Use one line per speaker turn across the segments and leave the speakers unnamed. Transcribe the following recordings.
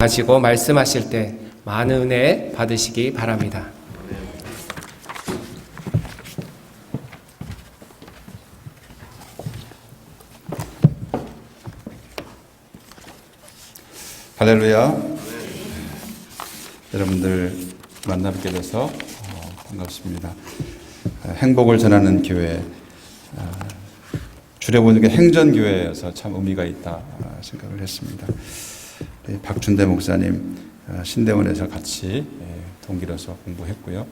하시고 말씀하실 때 많은 은혜 받으시기 바랍니다.
할렐루야. 여러분들 만나뵙게 돼서 반갑습니다. 행복을 전하는 교회, 줄여보는 게 행전교회여서 참 의미가 있다 생각을 했습니다. 박준대 목사님 신대원에서 같이 동기로서 공부했고요.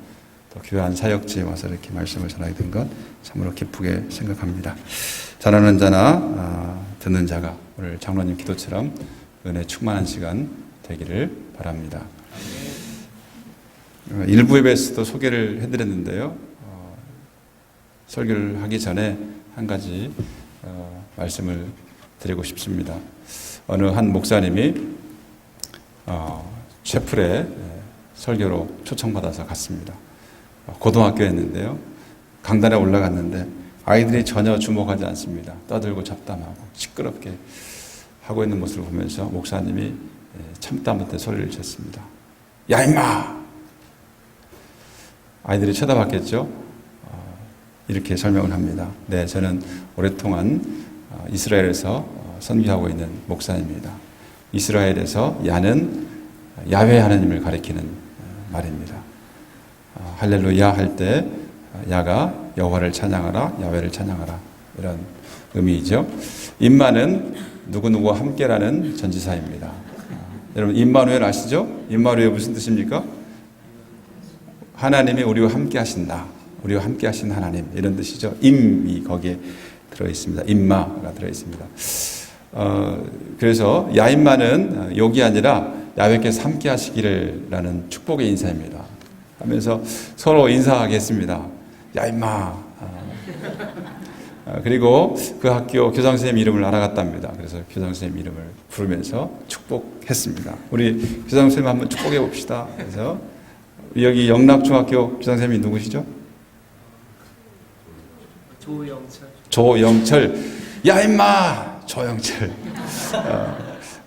또 교회 안 사역지에 와서 이렇게 말씀을 전하게 된 것 참으로 기쁘게 생각합니다. 전하는 자나 듣는 자가 오늘 장로님 기도처럼 은혜 충만한 시간 되기를 바랍니다. 일부 예배에서도 소개를 해드렸는데요. 설교를 하기 전에 한 가지 말씀을 드리고 싶습니다. 어느 한 목사님이 셰플에 설교로 초청받아서 갔습니다. 고등학교였는데요. 강단에 올라갔는데 아이들이 전혀 주목하지 않습니다. 떠들고 잡담하고 시끄럽게 하고 있는 모습을 보면서 목사님이 참다 못해 소리를 쳤습니다. 야 임마! 아이들이 쳐다봤겠죠? 이렇게 설명을 합니다. 네, 저는 오랫동안 이스라엘에서 선교하고 있는 목사입니다. 이스라엘에서 야는 야훼 하나님을 가리키는 말입니다. 할렐루야 할 때 야가 여호와를 찬양하라, 야훼를 찬양하라 이런 의미이죠. 임마는 누구누구와 함께라는 전지사입니다. 여러분 임마누엘 아시죠? 임마누엘 무슨 뜻입니까? 하나님이 우리와 함께 하신다. 우리와 함께 하신 하나님 이런 뜻이죠. 임이 거기에 들어있습니다. 임마가 들어있습니다. 그래서 야임마는 욕이 아니라 야훼께서 함께 하시기를 라는 축복의 인사입니다. 하면서 서로 인사하겠습니다. 야임마. 그리고 그 학교 교장선생님 이름을 알아갔답니다. 그래서 교장선생님 이름을 부르면서 축복했습니다. 우리 교장선생님 한번 축복해 봅시다. 그래서 여기 영락중학교 교장선생님이 누구시죠? 조영철. 야 임마! 조영철.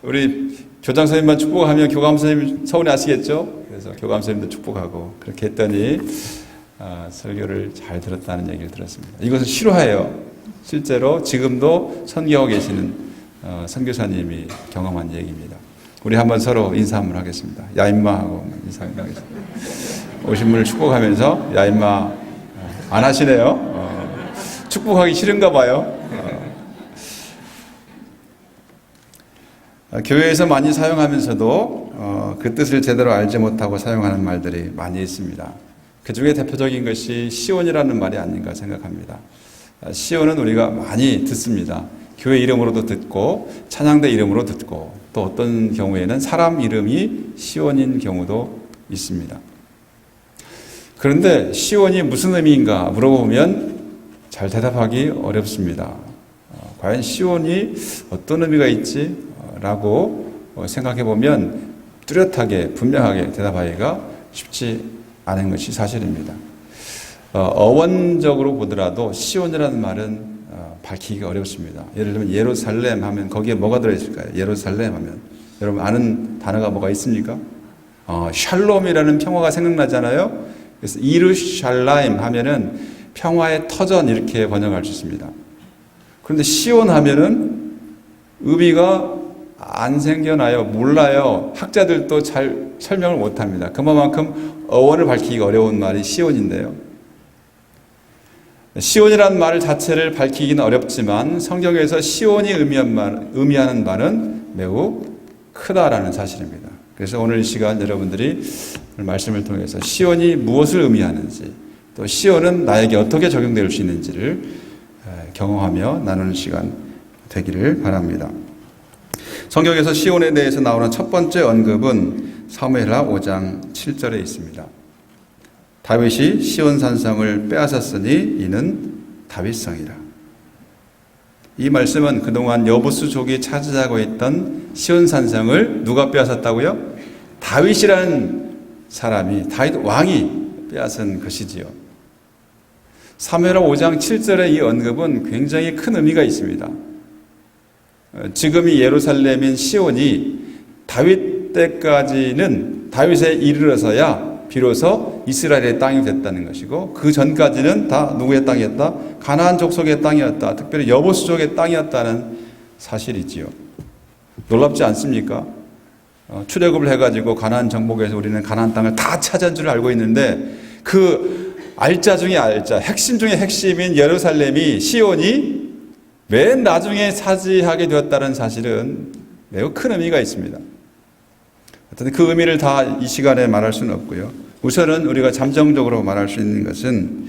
우리 교장선생님만 축복하면 교감선생님 서운해하시겠죠? 그래서 교감선생님도 축복하고 그렇게 했더니 설교를 잘 들었다는 얘기를 들었습니다. 이것은 실화예요. 실제로 지금도 선교하고 계시는 선교사님이 경험한 얘기입니다. 우리 한번 서로 인사 한번 하겠습니다. 야 임마 하고 인사 한번 하겠습니다. 오신 분을 축복하면서 야 임마 안 하시네요. 축복하기 싫은가 봐요. 교회에서 많이 사용하면서도 그 뜻을 제대로 알지 못하고 사용하는 말들이 많이 있습니다. 그 중에 대표적인 것이 시온이라는 말이 아닌가 생각합니다. 시온은 우리가 많이 듣습니다. 교회 이름으로도 듣고 찬양대 이름으로 듣고 또 어떤 경우에는 사람 이름이 시온인 경우도 있습니다. 그런데 시온이 무슨 의미인가 물어보면 잘 대답하기 어렵습니다. 과연 시온이 어떤 의미가 있지? 라고 생각해 보면 뚜렷하게 분명하게 대답하기가 쉽지 않은 것이 사실입니다. 어원적으로 보더라도 시온이라는 말은 밝히기가 어렵습니다. 예를 들면 예루살렘 하면 거기에 뭐가 들어있을까요? 예루살렘 하면 여러분 아는 단어가 뭐가 있습니까? 샬롬이라는 평화가 생각나잖아요. 그래서 이루샬라임 하면은 평화의 터전 이렇게 번역할 수 있습니다. 그런데 시온 하면은 의미가 안 생겨나요. 몰라요. 학자들도 잘 설명을 못합니다. 그만큼 어원을 밝히기가 어려운 말이 시온인데요. 시온이라는 말 자체를 밝히기는 어렵지만 성경에서 시온이 의미하는 말은 매우 크다라는 사실입니다. 그래서 오늘 이 시간 여러분들이 말씀을 통해서 시온이 무엇을 의미하는지 또 시온은 나에게 어떻게 적용될 수 있는지를 경험하며 나누는 시간 되기를 바랍니다. 성경에서 시온에 대해서 나오는 첫 번째 언급은 사무엘하 5장 7절에 있습니다. 다윗이 시온 산성을 빼앗았으니 이는 다윗성이라. 이 말씀은 그동안 여부수족이 차지하고 있던 시온 산성을 누가 빼앗았다고요? 다윗이라는 사람이, 다윗 왕이 빼앗은 것이지요. 사무엘하 5장 7절의 이 언급은 굉장히 큰 의미가 있습니다. 지금이 예루살렘인 시온이 다윗 때까지는 다윗에 이르러서야 비로소 이스라엘의 땅이 됐다는 것이고, 그 전까지는 다 누구의 땅이었다? 가나안 족속의 땅이었다. 특별히 여보수족의 땅이었다는 사실이지요. 놀랍지 않습니까? 출애굽을 해가지고 가나안 정복에서 우리는 가나안 땅을 다 차지한 줄 알고 있는데, 그 알짜 중에 알짜, 핵심 중에 핵심인 예루살렘이, 시온이 맨 나중에 차지하게 되었다는 사실은 매우 큰 의미가 있습니다. 어쨌든 그 의미를 다 이 시간에 말할 수는 없고요. 우선은 우리가 잠정적으로 말할 수 있는 것은,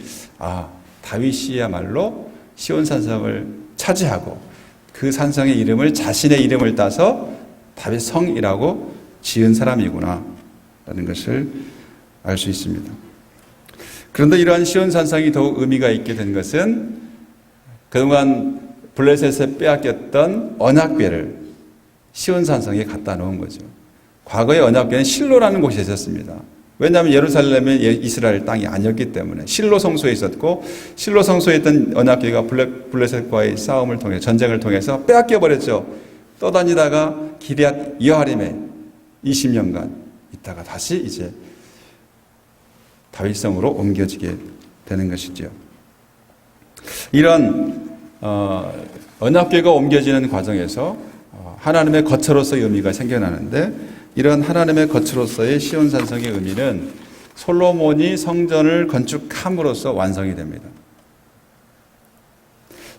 다윗이야말로 시온 산성을 차지하고 그 산성의 이름을 자신의 이름을 따서 다윗 성이라고 지은 사람이구나 라는 것을 알 수 있습니다. 그런데 이러한 시온 산성이 더욱 의미가 있게 된 것은 그동안 블레셋에 빼앗겼던 언약궤를 시온 산성에 갖다 놓은 거죠. 과거의 언약궤는 실로라는 곳에 있었습니다. 왜냐하면 예루살렘은 이스라엘 땅이 아니었기 때문에 실로 성소에 있었고, 실로 성소에 있던 언약궤가 블레셋과의 싸움을 통해, 전쟁을 통해서 빼앗겨 버렸죠. 떠다니다가 기럇 여아림에 20년간 있다가 다시 이제 다윗성으로 옮겨지게 되는 것이죠. 이런 언약궤가 옮겨지는 과정에서 하나님의 거처로서의 의미가 생겨나는데, 이런 하나님의 거처로서의 시온 산성의 의미는 솔로몬이 성전을 건축함으로써 완성이 됩니다.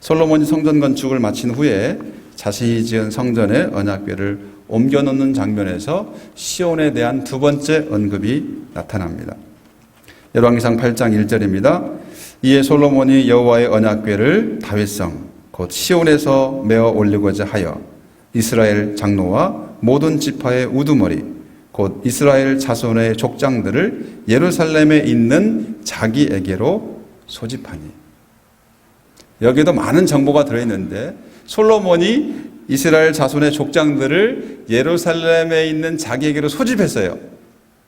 솔로몬이 성전 건축을 마친 후에 자신이 지은 성전에 언약궤를 옮겨놓는 장면에서 시온에 대한 두 번째 언급이 나타납니다. 열왕기상 8장 1절입니다. 이에 솔로몬이 여호와의 언약궤를 다윗성 곧 시온에서 메어 올리고자 하여 이스라엘 장로와 모든 지파의 우두머리 곧 이스라엘 자손의 족장들을 예루살렘에 있는 자기에게로 소집하니. 여기에도 많은 정보가 들어있는데, 솔로몬이 이스라엘 자손의 족장들을 예루살렘에 있는 자기에게로 소집했어요.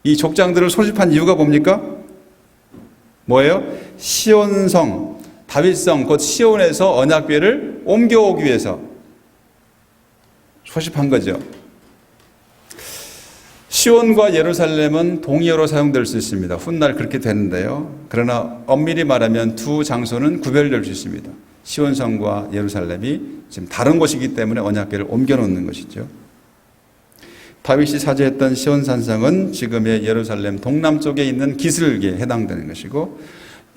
이 족장들을 소집한 이유가 뭡니까? 뭐예요? 시온성, 다윗성 곧 시온에서 언약궤를 옮겨오기 위해서 소집한 거죠. 시온과 예루살렘은 동의어로 사용될 수 있습니다. 훗날 그렇게 되는데요. 그러나 엄밀히 말하면 두 장소는 구별될 수 있습니다. 시온성과 예루살렘이 지금 다른 곳이기 때문에 언약궤를 옮겨놓는 것이죠. 다윗이 차지했던 시온산성은 지금의 예루살렘 동남쪽에 있는 기슭에 해당되는 것이고,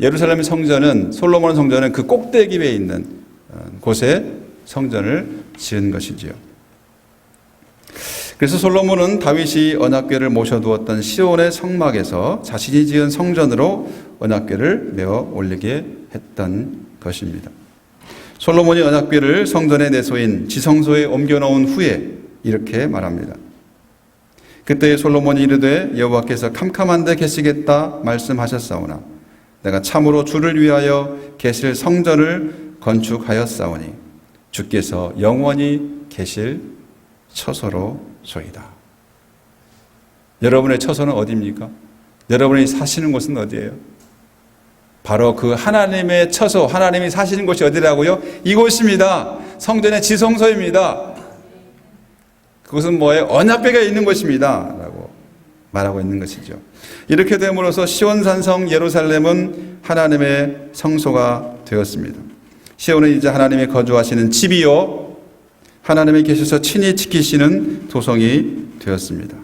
예루살렘 성전은, 솔로몬 성전은 그 꼭대기 위에 있는 곳에 성전을 지은 것이지요. 그래서 솔로몬은 다윗이 언약궤를 모셔두었던 시온의 성막에서 자신이 지은 성전으로 언약궤를 메어 올리게 했던 것입니다. 솔로몬이 언약궤를 성전의 내소인 지성소에 옮겨놓은 후에 이렇게 말합니다. 그때 솔로몬이 이르되 여호와께서 캄캄한데 계시겠다 말씀하셨사오나 내가 참으로 주를 위하여 계실 성전을 건축하였사오니 주께서 영원히 계실 처소로소이다. 여러분의 처소는 어디입니까? 여러분이 사시는 곳은 어디예요? 바로 그 하나님의 처소, 하나님이 사시는 곳이 어디라고요? 이곳입니다. 성전의 지성소입니다. 그것은 뭐예요? 언약궤가 있는 곳입니다 라고 말하고 있는 것이죠. 이렇게 됨으로써 시온산성 예루살렘은 하나님의 성소가 되었습니다. 시온은 이제 하나님이 거주하시는 집이요, 하나님이 계셔서 친히 지키시는 도성이 되었습니다.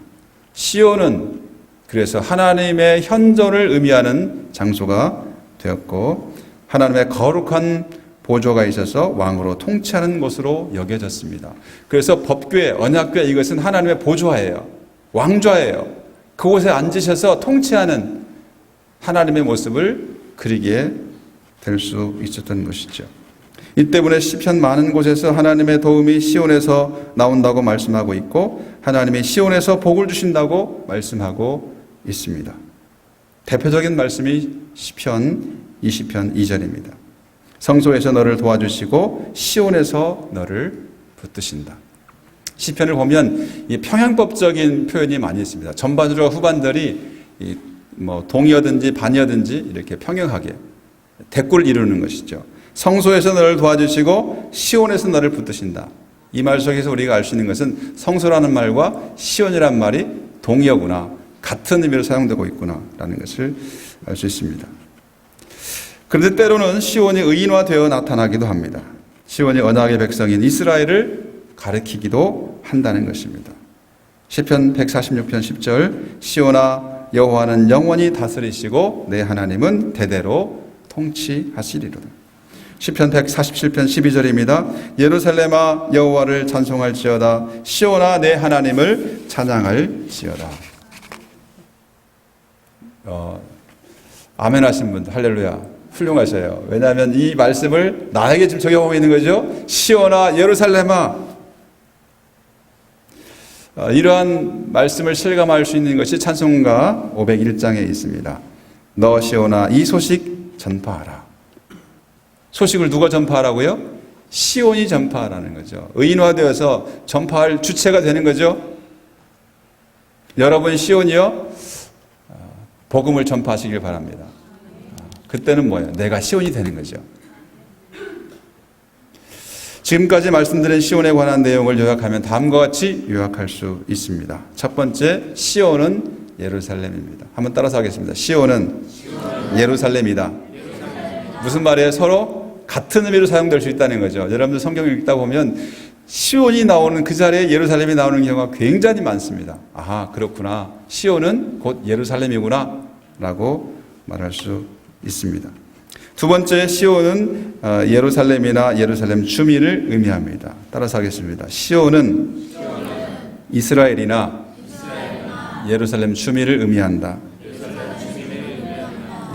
시온은 그래서 하나님의 현존을 의미하는 장소가 되었고, 하나님의 거룩한 보좌가 있어서 왕으로 통치하는 곳으로 여겨졌습니다. 그래서 법궤, 언약궤, 이것은 하나님의 보좌예요. 왕좌예요. 그곳에 앉으셔서 통치하는 하나님의 모습을 그리게 될 수 있었던 것이죠. 이 때문에 시편 많은 곳에서 하나님의 도움이 시온에서 나온다고 말씀하고 있고, 하나님이 시온에서 복을 주신다고 말씀하고 있습니다. 대표적인 말씀이 시편 20편 2절입니다. 성소에서 너를 도와주시고 시온에서 너를 붙드신다. 시편을 보면 이 평행법적인 표현이 많이 있습니다. 전반적으로 후반들이 동이어든지 반이어든지 이렇게 평행하게 대꾸를 이루는 것이죠. 성소에서 너를 도와주시고 시온에서 너를 붙드신다. 이 말 속에서 우리가 알 수 있는 것은 성소라는 말과 시온이라는 말이 동의어구나, 같은 의미로 사용되고 있구나라는 것을 알 수 있습니다. 그런데 때로는 시온이 의인화되어 나타나기도 합니다. 시온이 언약의 백성인 이스라엘을 가리키기도 한다는 것입니다. 시편 146편 10절, 시온아 여호와는 영원히 다스리시고 내 하나님은 대대로 통치하시리로다. 시편 147편 12절입니다. 예루살렘아 여호와를 찬송할지어다. 시온아 내 하나님을 찬양할지어다. 아멘 하신 분들 할렐루야, 훌륭하셔요. 왜냐하면 이 말씀을 나에게 지금 적용하고 있는 거죠. 시온아 예루살렘아. 이러한 말씀을 실감할 수 있는 것이 찬송가 501장에 있습니다. 너 시온아 이 소식 전파하라. 소식을 누가 전파하라고요? 시온이 전파하라는 거죠. 의인화되어서 전파할 주체가 되는 거죠. 여러분 시온이요, 복음을 전파하시길 바랍니다. 그때는 뭐예요? 내가 시온이 되는 거죠. 지금까지 말씀드린 시온에 관한 내용을 요약하면 다음과 같이 요약할 수 있습니다. 첫 번째, 시온은 예루살렘입니다. 한번 따라서 하겠습니다. 시온은 예루살렘이다. 무슨 말이에요? 서로 같은 의미로 사용될 수 있다는 거죠. 여러분들 성경을 읽다 보면 시온이 나오는 그 자리에 예루살렘이 나오는 경우가 굉장히 많습니다. 아하, 그렇구나. 시온은 곧 예루살렘이구나 라고 말할 수 있습니다. 두 번째, 시온은 예루살렘이나 예루살렘 주민을 의미합니다. 따라서 하겠습니다. 시온은 이스라엘이나 예루살렘 주민을 의미한다.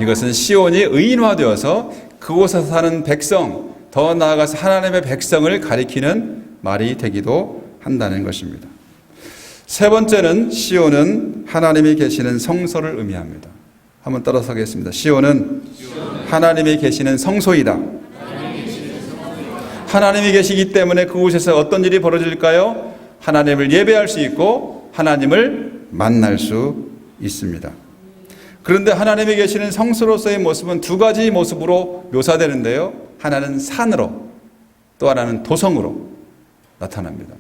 이것은 시온이 의인화되어서 그곳에서 사는 백성, 더 나아가서 하나님의 백성을 가리키는 말이 되기도 한다는 것입니다. 세 번째는 시온은 하나님이 계시는 성소를 의미합니다. 한번 따라서 하겠습니다. 시온은 하나님이 계시는 성소이다. 하나님이 계시기 때문에 그곳에서 어떤 일이 벌어질까요? 하나님을 예배할 수 있고 하나님을 만날 수 있습니다. 그런데 하나님이 계시는 성소로서의 모습은 두 가지 모습으로 묘사되는데요. 하나는 산으로, 또 하나는 도성으로 나타납니다.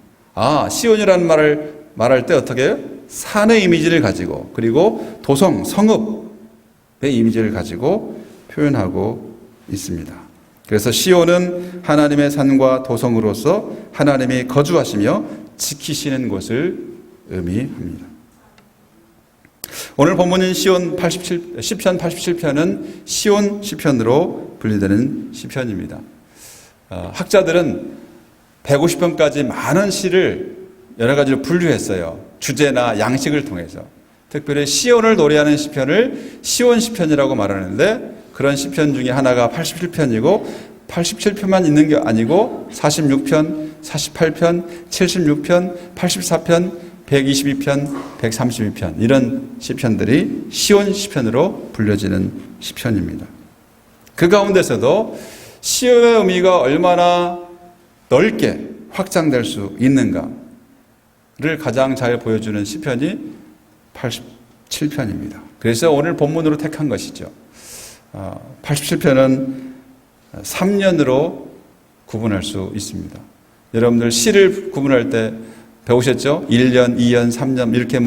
시온이라는 말을 말할 때 어떻게 해요? 산의 이미지를 가지고, 그리고 도성, 성읍의 이미지를 가지고 표현하고 있습니다. 그래서 시온은 하나님의 산과 도성으로서 하나님이 거주하시며 지키시는 곳을 의미합니다. 오늘 본문인 시편 87편은 시온 시편으로 분류되는 시편입니다. 학자들은 150편까지 많은 시를 여러 가지로 분류했어요. 주제나 양식을 통해서. 특별히 시온을 노래하는 시편을 시온 시편이라고 말하는데, 그런 시편 중에 하나가 87편이고 87편만 있는 게 아니고 46편, 48편, 76편, 84편, 122편, 132편 이런 시편들이 시온 시편으로 불려지는 시편입니다. 그 가운데서도 시온의 의미가 얼마나 넓게 확장될 수 있는가를 가장 잘 보여주는 시편이 87편입니다. 그래서 오늘 본문으로 택한 것이죠. 87편은 3년으로 구분할 수 있습니다. 여러분들 시를 구분할 때 배우셨죠? 1년, 2년, 3년 이렇게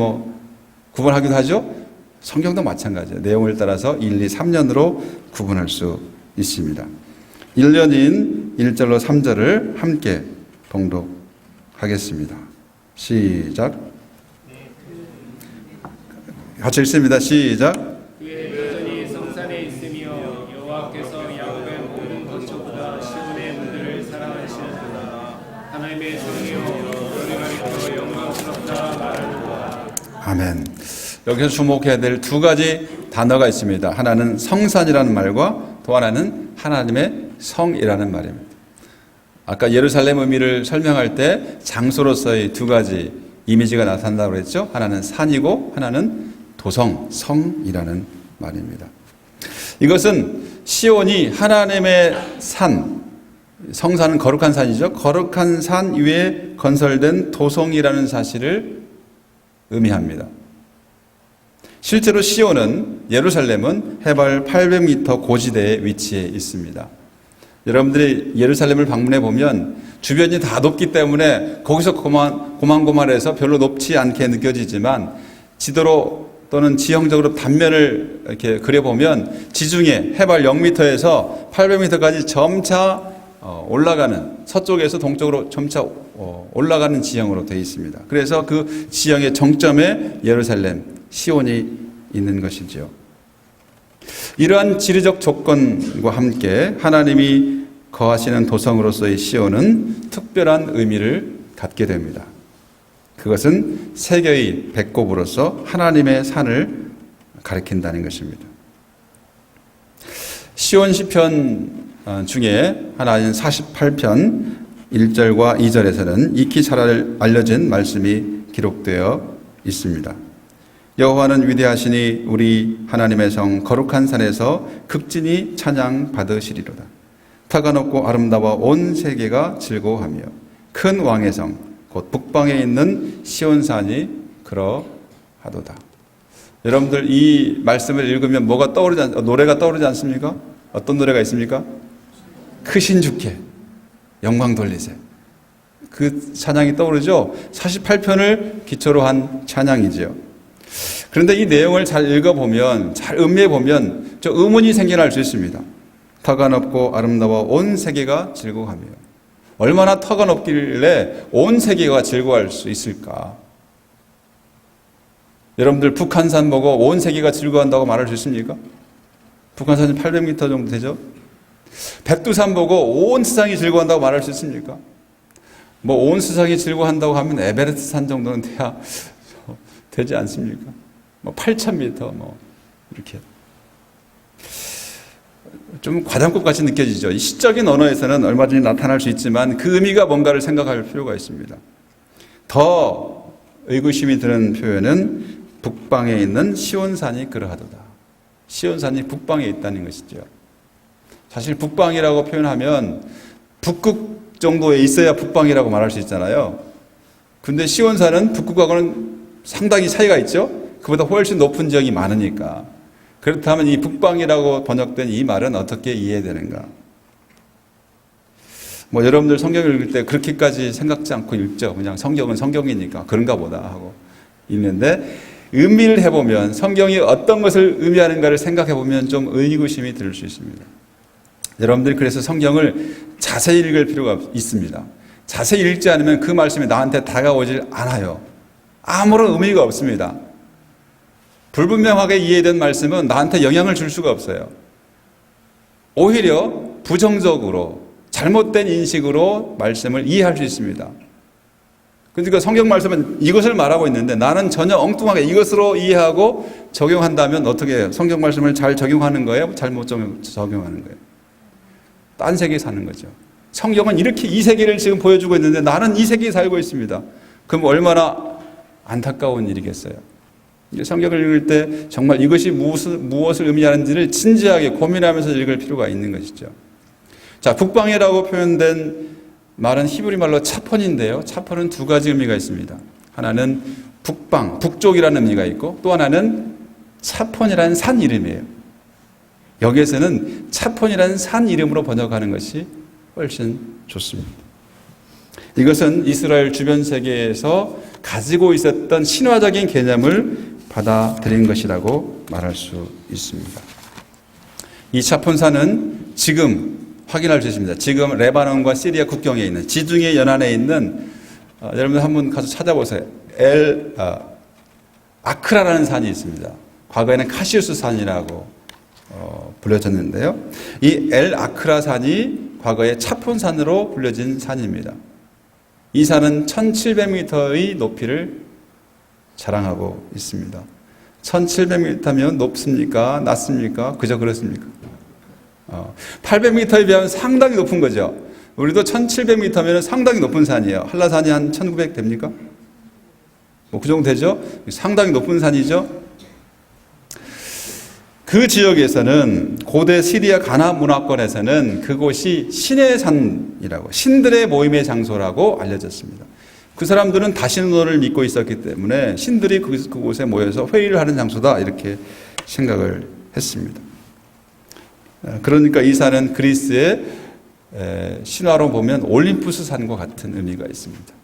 구분하기도 하죠? 성경도 마찬가지예요. 내용을 따라서 1, 2, 3년으로 구분할 수 있습니다. 1년인 1절로 3절을 함께 봉독하겠습니다. 시작. 같이 읽습니다. 시작.
그의 여전히 성산에 있으며 여호와께서 야곱의 모든 거처보다 시온의 문들을 사랑하시는도다. 하나님의 성이여 너희가 영광스럽다 말하노라.
아멘. 여기서 주목해야 될 두 가지 단어가 있습니다. 하나는 성산이라는 말과 또 하나는 하나님의 성이라는 말입니다. 아까 예루살렘 의미를 설명할 때 장소로서의 두 가지 이미지가 나타난다고 그랬죠. 하나는 산이고 하나는 도성, 성이라는 말입니다. 이것은 시온이 하나님의 산, 성산은 거룩한 산이죠. 거룩한 산 위에 건설된 도성이라는 사실을 의미합니다. 실제로 시온은, 예루살렘은 해발 800m 고지대에 위치해 있습니다. 여러분들이 예루살렘을 방문해 보면 주변이 다 높기 때문에 거기서 고만고만해서 별로 높지 않게 느껴지지만 지도로 또는 지형적으로 단면을 이렇게 그려보면 지중해 해발 0m에서 800m까지 점차 올라가는, 서쪽에서 동쪽으로 점차 올라가는 지형으로 되어 있습니다. 그래서 그 지형의 정점에 예루살렘, 시온이 있는 것이죠. 이러한 지리적 조건과 함께 하나님이 거하시는 도성으로서의 시온은 특별한 의미를 갖게 됩니다. 그것은 세계의 배꼽으로서 하나님의 산을 가리킨다는 것입니다. 시온 시편 중에 하나인 48편 1절과 2절에서는 익히 잘 알려진 말씀이 기록되어 있습니다. 여호와는 위대하시니 우리 하나님의 성 거룩한 산에서 극진히 찬양 받으시리로다. 터가 높고 아름다워 온 세계가 즐거워하며 큰 왕의 성 곧 북방에 있는 시온산이 그러하도다. 여러분들 이 말씀을 읽으면 노래가 떠오르지 않습니까? 어떤 노래가 있습니까? 크신 주께 영광 돌리세. 그 찬양이 떠오르죠. 48편을 기초로 한 찬양이죠. 그런데 이 내용을 잘 읽어보면, 잘 음미해보면 좀 의문이 생겨날 수 있습니다. 터가 높고 아름다워 온 세계가 즐거워하며. 얼마나 터가 높길래 온 세계가 즐거워할 수 있을까? 여러분들 북한산 보고 온 세계가 즐거워한다고 말할 수 있습니까? 북한산이 800m 정도 되죠? 백두산 보고 온 세상이 즐거워한다고 말할 수 있습니까? 뭐 온 세상이 즐거워한다고 하면 에베레스트 산 정도는 돼야 되지 않습니까? 뭐 8,000m 뭐 이렇게 좀 과장급 같이 느껴지죠. 이 시적인 언어에서는 얼마든지 나타날 수 있지만 그 의미가 뭔가를 생각할 필요가 있습니다. 더 의구심이 드는 표현은 북방에 있는 시온산이 그러하도다. 시온산이 북방에 있다는 것이죠. 사실 북방이라고 표현하면 북극 정도에 있어야 북방이라고 말할 수 있잖아요. 근데 시온산은 북극하고는 상당히 차이가 있죠. 그보다 훨씬 높은 지역이 많으니까. 그렇다면 이 북방이라고 번역된 이 말은 어떻게 이해되는가? 뭐 여러분들 성경을 읽을 때 그렇게까지 생각지 않고 읽죠. 그냥 성경은 성경이니까 그런가 보다 하고 있는데 의미를 해보면 성경이 어떤 것을 의미하는가를 생각해보면 좀 의구심이 들 수 있습니다. 여러분들이 그래서 성경을 자세히 읽을 필요가 있습니다. 자세히 읽지 않으면 그 말씀이 나한테 다가오질 않아요. 아무런 의미가 없습니다. 불분명하게 이해된 말씀은 나한테 영향을 줄 수가 없어요. 오히려 부정적으로 잘못된 인식으로 말씀을 이해할 수 있습니다. 그러니까 성경 말씀은 이것을 말하고 있는데 나는 전혀 엉뚱하게 이것으로 이해하고 적용한다면 어떻게 해요? 성경 말씀을 잘 적용하는 거예요? 잘못 적용하는 거예요? 딴 세계에 사는 거죠. 성경은 이렇게 이 세계를 지금 보여주고 있는데 나는 이 세계에 살고 있습니다. 그럼 얼마나 안타까운 일이겠어요. 성경을 읽을 때 정말 이것이 무엇을 의미하는지를 진지하게 고민하면서 읽을 필요가 있는 것이죠. 자, 북방이라고 표현된 말은 히브리 말로 차폰인데요. 차폰은 두 가지 의미가 있습니다. 하나는 북방, 북쪽이라는 의미가 있고 또 하나는 차폰이라는 산 이름이에요. 여기에서는 차폰이라는 산 이름으로 번역하는 것이 훨씬 좋습니다. 이것은 이스라엘 주변 세계에서 가지고 있었던 신화적인 개념을 받아들인 것이라고 말할 수 있습니다. 이 차폰산은 지금 확인할 수 있습니다. 지금 레바논과 시리아 국경에 있는 지중해 연안에 있는 여러분들 한번 가서 찾아보세요. 아크라라는 산이 있습니다. 과거에는 카시우스 산이라고 불려졌는데요. 이 아크라 산이 과거에 차폰산으로 불려진 산입니다. 이 산은 1700m의 높이를 자랑하고 있습니다. 1700m면 높습니까? 낮습니까? 그저 그렇습니까? 800m에 비하면 상당히 높은 거죠. 우리도 1700m면 상당히 높은 산이에요. 한라산이 한 1900 됩니까? 뭐 그 정도 되죠? 상당히 높은 산이죠. 그 지역에서는 고대 시리아 가나 문화권에서는 그곳이 신의 산이라고, 신들의 모임의 장소라고 알려졌습니다. 그 사람들은 다신론을 믿고 있었기 때문에 신들이 그곳에 모여서 회의를 하는 장소다 이렇게 생각을 했습니다. 그러니까 이 산은 그리스의 신화로 보면 올림푸스 산과 같은 의미가 있습니다.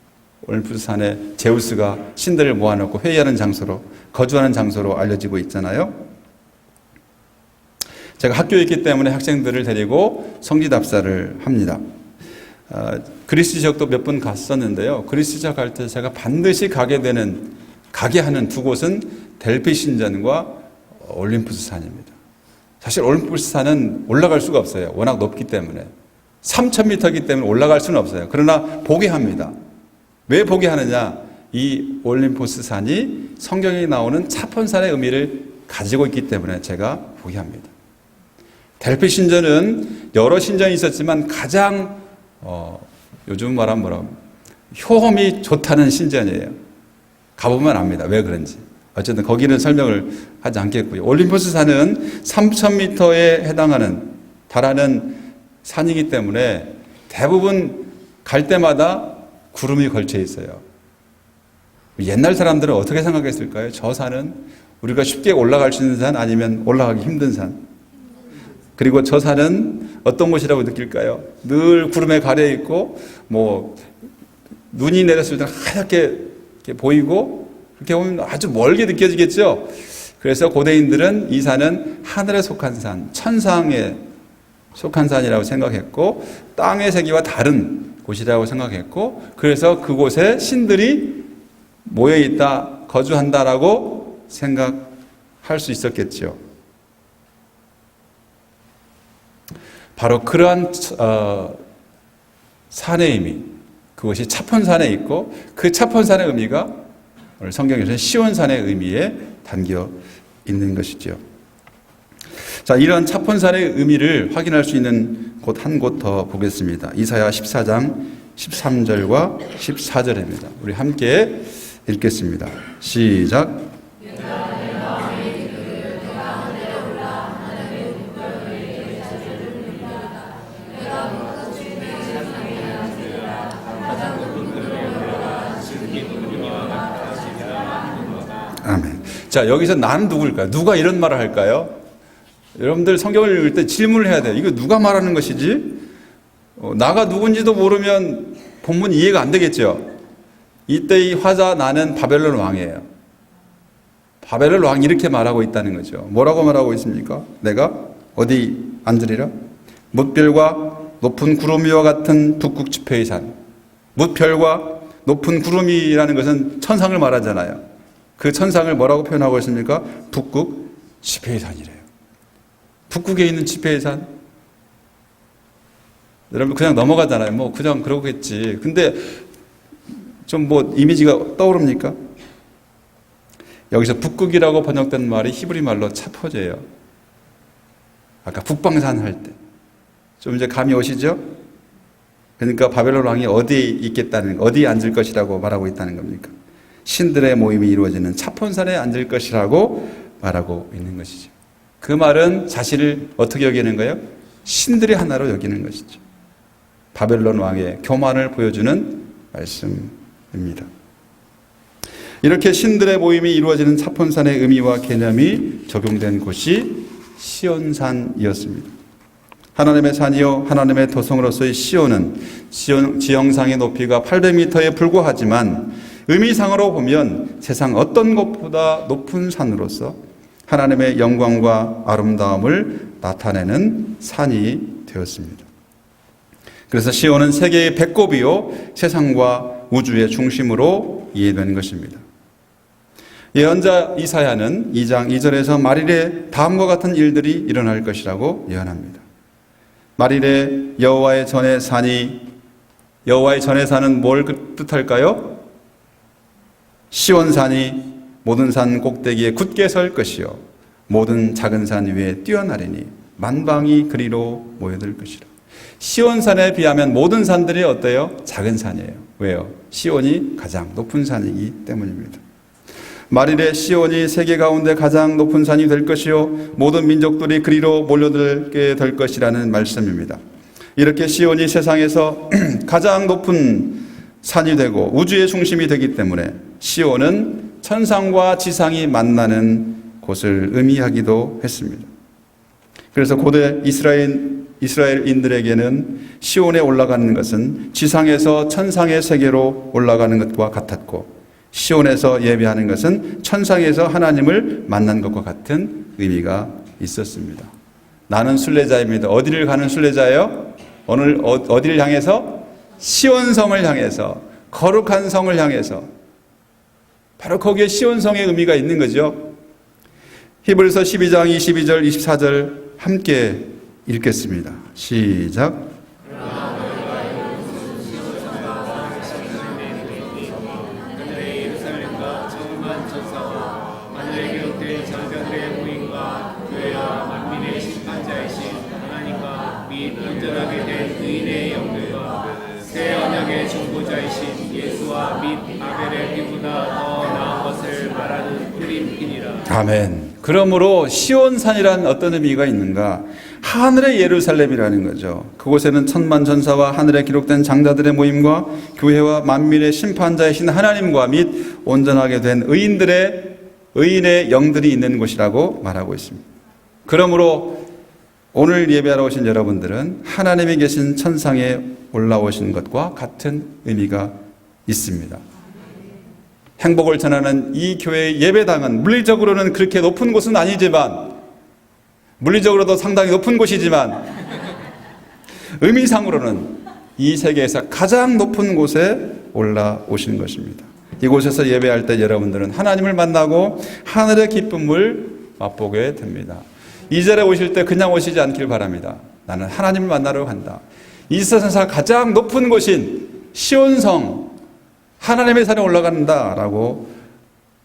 올림푸스 산에 제우스가 신들을 모아놓고 회의하는 장소로, 거주하는 장소로 알려지고 있잖아요. 제가 학교에 있기 때문에 학생들을 데리고 성지답사를 합니다. 그리스 지역도 몇 번 갔었는데요. 그리스 지역 갈 때 제가 반드시 가게 하는 두 곳은 델피 신전과 올림푸스 산입니다. 사실 올림푸스 산은 올라갈 수가 없어요. 워낙 높기 때문에. 3,000m이기 때문에 올라갈 수는 없어요. 그러나 보게 합니다. 왜 보게 하느냐? 이 올림푸스 산이 성경에 나오는 차폰산의 의미를 가지고 있기 때문에 제가 보게 합니다. 델피 신전은 여러 신전이 있었지만 가장 요즘 말하면 효험이 좋다는 신전이에요. 가보면 압니다. 왜 그런지. 어쨌든 거기는 설명을 하지 않겠고요. 올림푸스 산은 3,000m에 달하는 산이기 때문에 대부분 갈 때마다 구름이 걸쳐 있어요. 옛날 사람들은 어떻게 생각했을까요? 저 산은 우리가 쉽게 올라갈 수 있는 산 아니면 올라가기 힘든 산. 그리고 저 산은 어떤 곳이라고 느낄까요? 늘 구름에 가려 있고 눈이 내렸을 때 하얗게 보이고 그렇게 보면 아주 멀게 느껴지겠죠. 그래서 고대인들은 이 산은 하늘에 속한 산, 천상에 속한 산이라고 생각했고 땅의 세계와 다른 곳이라고 생각했고 그래서 그곳에 신들이 모여있다, 거주한다라고 생각할 수 있었겠죠. 바로 그러한 산의 의미, 그것이 차폰산에 있고 그 차폰산의 의미가 오늘 성경에서는 시온산의 의미에 담겨 있는 것이죠. 자, 이런 차폰산의 의미를 확인할 수 있는 곳 한 곳 더 보겠습니다. 이사야 14장 13절과 14절입니다. 우리 함께 읽겠습니다. 시작. 아멘. 자, 여기서 나는 누굴까요? 누가 이런 말을 할까요? 여러분들 성경을 읽을 때 질문을 해야 돼요. 이거 누가 말하는 것이지? 나가 누군지도 모르면 본문 이해가 안 되겠죠. 이때 이 화자 나는 바벨론 왕이에요. 바벨론 왕이 이렇게 말하고 있다는 거죠. 뭐라고 말하고 있습니까? 내가 어디 앉으리라? 뭇별과 높은 구름 위와 같은 북극 지폐의 산. 뭇별과 높은 구름이라는 것은 천상을 말하잖아요. 그 천상을 뭐라고 표현하고 있습니까? 북극 지폐의 산이래요. 북극에 있는 지폐의 산. 여러분 그냥 넘어가잖아요. 그냥 그러겠지. 근데 좀 이미지가 떠오릅니까? 여기서 북극이라고 번역된 말이 히브리 말로 차포제예요. 아까 북방산 할 때. 좀 이제 감이 오시죠? 그러니까 바벨론 왕이 어디에 앉을 것이라고 말하고 있다는 겁니까? 신들의 모임이 이루어지는 차폰산에 앉을 것이라고 말하고 있는 것이죠. 그 말은 자신을 어떻게 여기는 거예요? 신들의 하나로 여기는 것이죠. 바벨론 왕의 교만을 보여주는 말씀입니다. 이렇게 신들의 모임이 이루어지는 차폰산의 의미와 개념이 적용된 곳이 시온산이었습니다. 하나님의 산이요 하나님의 도성으로서의 시온은 지형상의 높이가 800m에 불과하지만 의미상으로 보면 세상 어떤 곳보다 높은 산으로서 하나님의 영광과 아름다움을 나타내는 산이 되었습니다. 그래서 시온은 세계의 배꼽이요 세상과 우주의 중심으로 이해된 것입니다. 예언자 이사야는 2장 2절에서 말일에 다음과 같은 일들이 일어날 것이라고 예언합니다. 말일에 여호와의 전에 산이, 여호와의 전에 산은 뭘 뜻할까요? 시온산이 모든 산 꼭대기에 굳게 설 것이요 모든 작은 산 위에 뛰어나리니 만방이 그리로 모여들 것이라. 시온산에 비하면 모든 산들이 어때요? 작은 산이에요. 왜요? 시온이 가장 높은 산이기 때문입니다. 말일에 시온이 세계 가운데 가장 높은 산이 될 것이요 모든 민족들이 그리로 몰려들게 될 것이라는 말씀입니다. 이렇게 시온이 세상에서 가장 높은 산이 되고 우주의 중심이 되기 때문에 시온은 천상과 지상이 만나는 곳을 의미하기도 했습니다. 그래서 고대 이스라엘 이스라엘인들에게는 시온에 올라가는 것은 지상에서 천상의 세계로 올라가는 것과 같았고, 시온에서 예배하는 것은 천상에서 하나님을 만난 것과 같은 의미가 있었습니다. 나는 순례자입니다. 어디를 가는 순례자예요? 오늘 어디를 향해서? 시온성을 향해서, 거룩한 성을 향해서. 바로 거기에 시온성의 의미가 있는 거죠. 히브리서 12장 22절 24절 함께 읽겠습니다. 시작. 아멘. 그러므로 시온산이란 어떤 의미가 있는가? 하늘의 예루살렘이라는 거죠. 그곳에는 천만 전사와 하늘에 기록된 장자들의 모임과 교회와 만민의 심판자이신 하나님과 및 온전하게 된 의인의 영들이 있는 곳이라고 말하고 있습니다. 그러므로 오늘 예배하러 오신 여러분들은 하나님이 계신 천상에 올라오신 것과 같은 의미가 있습니다. 행복을 전하는 이 교회의 예배당은 물리적으로는 그렇게 높은 곳은 아니지만, 물리적으로도 상당히 높은 곳이지만, 의미상으로는 이 세계에서 가장 높은 곳에 올라오신 것입니다. 이곳에서 예배할 때 여러분들은 하나님을 만나고 하늘의 기쁨을 맛보게 됩니다. 이 자리에 오실 때 그냥 오시지 않길 바랍니다. 나는 하나님을 만나러 간다. 이 세상에서 가장 높은 곳인 시온성, 하나님의 산에 올라간다라고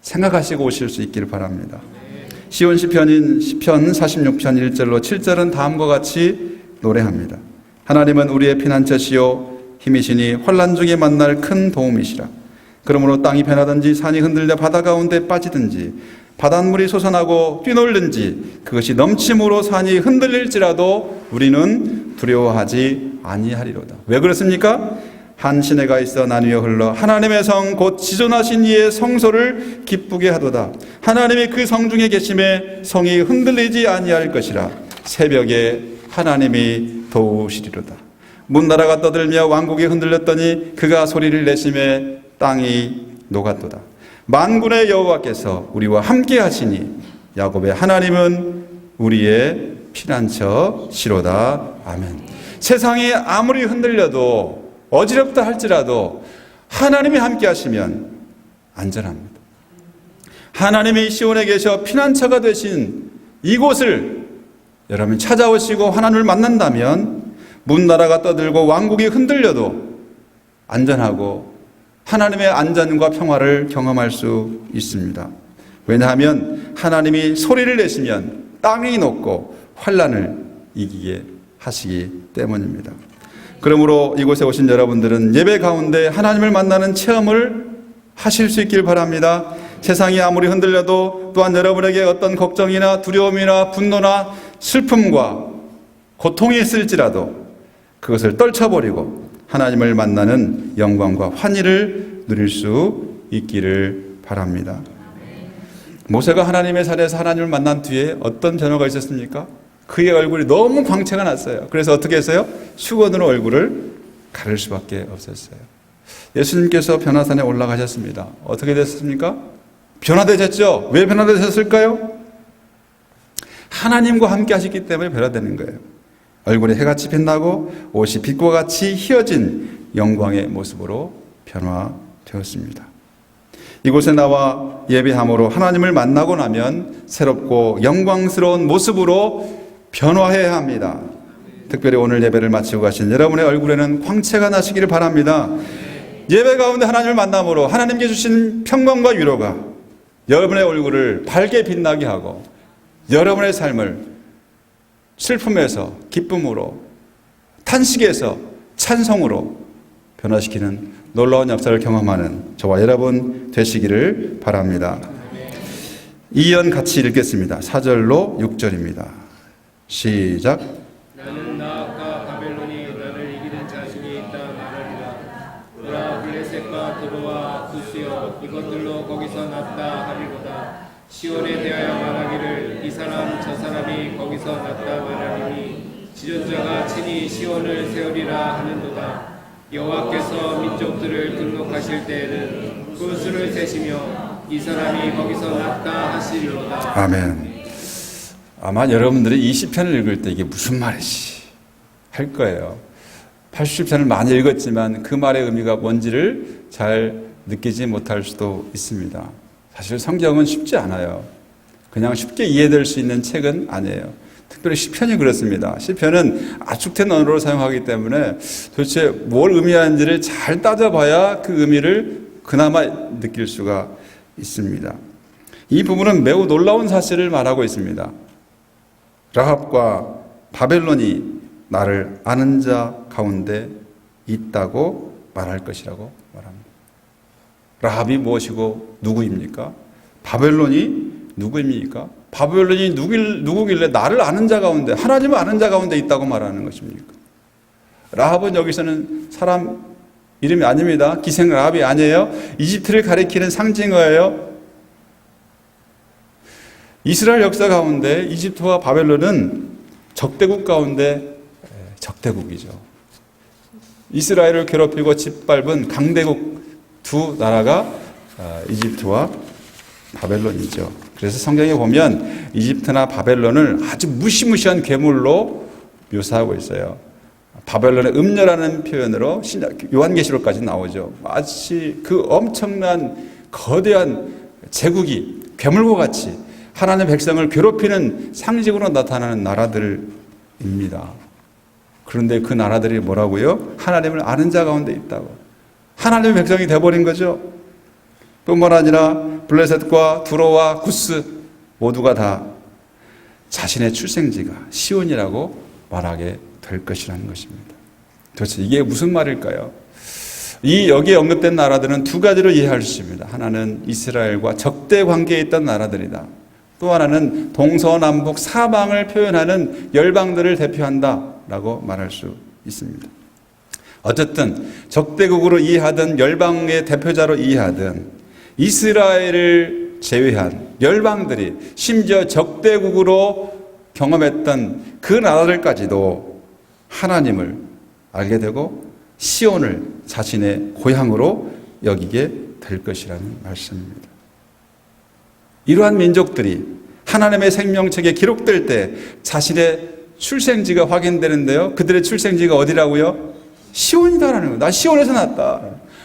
생각하시고 오실 수 있기를 바랍니다. 시온 시편인 시편 46편 1절로 7절은 다음과 같이 노래합니다. 하나님은 우리의 피난처시요 힘이시니 환난 중에 만날 큰 도움이시라. 그러므로 땅이 변하든지 산이 흔들려 바다 가운데 빠지든지 바닷물이 솟아나고 뛰놀든지 그것이 넘침으로 산이 흔들릴지라도 우리는 두려워하지 아니하리로다. 왜 그렇습니까? 한 시내가 있어 난 위에 흘러 하나님의 성 곧 지존하신 이의 성소를 기쁘게 하도다. 하나님이 그 성 중에 계심에 성이 흔들리지 아니할 것이라. 새벽에 하나님이 도우시리로다. 문나라가 떠들며 왕국이 흔들렸더니 그가 소리를 내심에 땅이 녹았도다. 만군의 여호와께서 우리와 함께 하시니 야곱의 하나님은 우리의 피난처시로다. 아멘. 세상이 아무리 흔들려도 어지럽다 할지라도 하나님이 함께 하시면 안전합니다. 하나님이 시온에 계셔 피난처가 되신 이곳을 여러분이 찾아오시고 하나님을 만난다면 문나라가 떠들고 왕국이 흔들려도 안전하고 하나님의 안전과 평화를 경험할 수 있습니다. 왜냐하면 하나님이 소리를 내시면 땅이 녹고 환난을 이기게 하시기 때문입니다. 그러므로 이곳에 오신 여러분들은 예배 가운데 하나님을 만나는 체험을 하실 수 있길 바랍니다. 세상이 아무리 흔들려도 또한 여러분에게 어떤 걱정이나 두려움이나 분노나 슬픔과 고통이 있을지라도 그것을 떨쳐버리고 하나님을 만나는 영광과 환희를 누릴 수 있기를 바랍니다. 모세가 하나님의 산에서 하나님을 만난 뒤에 어떤 변화가 있었습니까? 그의 얼굴이 너무 광채가 났어요. 그래서 어떻게 했어요? 수건으로 얼굴을 가릴 수밖에 없었어요. 예수님께서 변화산에 올라가셨습니다. 어떻게 됐습니까? 변화되셨죠? 왜 변화되셨을까요? 하나님과 함께 하셨기 때문에 변화되는 거예요. 얼굴에 해같이 빛나고 옷이 빛과 같이 희어진 영광의 모습으로 변화되었습니다. 이곳에 나와 예배함으로 하나님을 만나고 나면 새롭고 영광스러운 모습으로 변화해야 합니다. 특별히 오늘 예배를 마치고 가신 여러분의 얼굴에는 광채가 나시기를 바랍니다. 예배 가운데 하나님을 만남으로 하나님께 주신 평강과 위로가 여러분의 얼굴을 밝게 빛나게 하고 여러분의 삶을 슬픔에서 기쁨으로, 탄식에서 찬송으로 변화시키는 놀라운 역사를 경험하는 저와 여러분 되시기를 바랍니다. 이연 같이 읽겠습니다. 4절로 6절입니다. 시작.
나는 나아가 바벨론이 나를 이기는 자중이 있다 말하리라. 보라, 블레셋과 드로와 구스여 이것들로 거기서 났다 하리로다. 시온에 대하여 말하기를 이 사람 저 사람이 거기서 났다 말하리니 지존자가 친히 시온을 세우리라 하는도다. 여호와께서 민족들을 등록하실 때에는 그 수를 세시며 이 사람이 거기서 났다 하시리로다.
아멘. 아마 여러분들이 이 시편을 읽을 때 이게 무슨 말이지 할 거예요. 80편을 많이 읽었지만 그 말의 의미가 뭔지를 잘 느끼지 못할 수도 있습니다. 사실 성경은 쉽지 않아요. 그냥 쉽게 이해될 수 있는 책은 아니에요. 특별히 시편이 그렇습니다. 시편은 압축된 언어로 사용하기 때문에 도대체 뭘 의미하는지를 잘 따져봐야 그 의미를 그나마 느낄 수가 있습니다. 이 부분은 매우 놀라운 사실을 말하고 있습니다. 라합과 바벨론이 나를 아는 자 가운데 있다고 말할 것이라고 말합니다. 라합이 무엇이고 누구입니까? 바벨론이 누구입니까? 바벨론이 누구길래 나를 아는 자 가운데, 하나님을 아는 자 가운데 있다고 말하는 것입니까? 라합은 여기서는 사람 이름이 아닙니다. 기생 라합이 아니에요. 이집트를 가리키는 상징어예요. 이스라엘 역사 가운데 이집트와 바벨론은 적대국 가운데 적대국이죠. 이스라엘을 괴롭히고 짓밟은 강대국 두 나라가 이집트와 바벨론이죠. 그래서 성경에 보면 이집트나 바벨론을 아주 무시무시한 괴물로 묘사하고 있어요. 바벨론의 음녀라는 표현으로 요한계시록까지 나오죠. 마치 그 엄청난 거대한 제국이 괴물과 같이 하나님의 백성을 괴롭히는 상징으로 나타나는 나라들입니다. 그런데 그 나라들이 뭐라고요? 하나님을 아는 자 가운데 있다고. 하나님의 백성이 되어버린 거죠. 뿐만 아니라 블레셋과 두로와 구스 모두가 다 자신의 출생지가 시온이라고 말하게 될 것이라는 것입니다. 도대체 이게 무슨 말일까요? 여기에 언급된 나라들은 두 가지로 이해할 수 있습니다. 하나는 이스라엘과 적대 관계에 있던 나라들이다. 또 하나는 동서남북 사방을 표현하는 열방들을 대표한다라고 말할 수 있습니다. 어쨌든 적대국으로 이해하든 열방의 대표자로 이해하든 이스라엘을 제외한 열방들이 심지어 적대국으로 경험했던 그 나라들까지도 하나님을 알게 되고 시온을 자신의 고향으로 여기게 될 것이라는 말씀입니다. 이러한 민족들이 하나님의 생명책에 기록될 때 자신의 출생지가 확인되는데요. 그들의 출생지가 어디라고요? 시온이다라는 거예요. 나 시온에서 났다.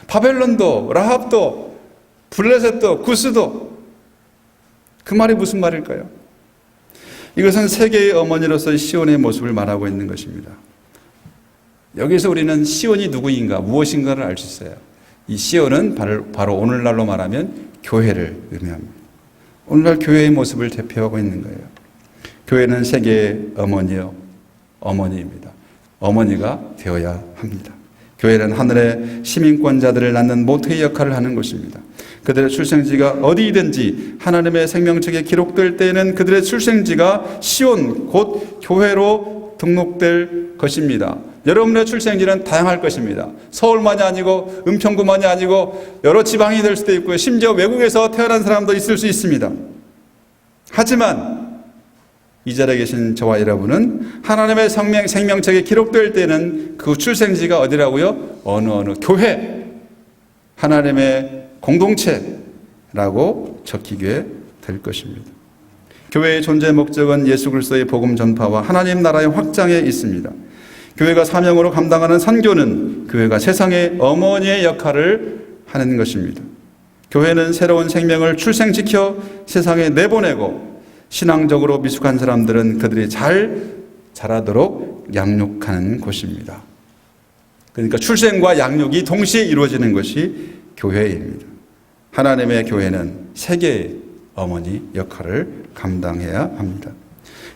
바벨론도 라합도 블레셋도 구스도. 그 말이 무슨 말일까요? 이것은 세계의 어머니로서의 시온의 모습을 말하고 있는 것입니다. 여기서 우리는 시온이 누구인가 무엇인가를 알 수 있어요. 이 시온은 바로 오늘날로 말하면 교회를 의미합니다. 오늘날 교회의 모습을 대표하고 있는 거예요. 교회는 세계의 어머니입니다. 어머니가 되어야 합니다. 교회는 하늘의 시민권자들을 낳는 모태의 역할을 하는 곳입니다. 그들의 출생지가 어디든지 하나님의 생명책에 기록될 때에는 그들의 출생지가 시온 곧 교회로 등록될 것입니다. 여러분의 출생지는 다양할 것입니다. 서울만이 아니고 은평구만이 아니고 여러 지방이 될 수도 있고요. 심지어 외국에서 태어난 사람도 있을 수 있습니다. 하지만 이 자리에 계신 저와 여러분은 하나님의 생명책에 기록될 때는 그 출생지가 어디라고요? 어느 교회, 하나님의 공동체라고 적히게 될 것입니다. 교회의 존재 목적은 예수 그리스도의 복음 전파와 하나님 나라의 확장에 있습니다. 교회가 사명으로 감당하는 선교는 교회가 세상의 어머니의 역할을 하는 것입니다. 교회는 새로운 생명을 출생시켜 세상에 내보내고 신앙적으로 미숙한 사람들은 그들이 잘 자라도록 양육하는 곳입니다. 그러니까 출생과 양육이 동시에 이루어지는 것이 교회입니다. 하나님의 교회는 세계의 어머니 역할을 감당해야 합니다.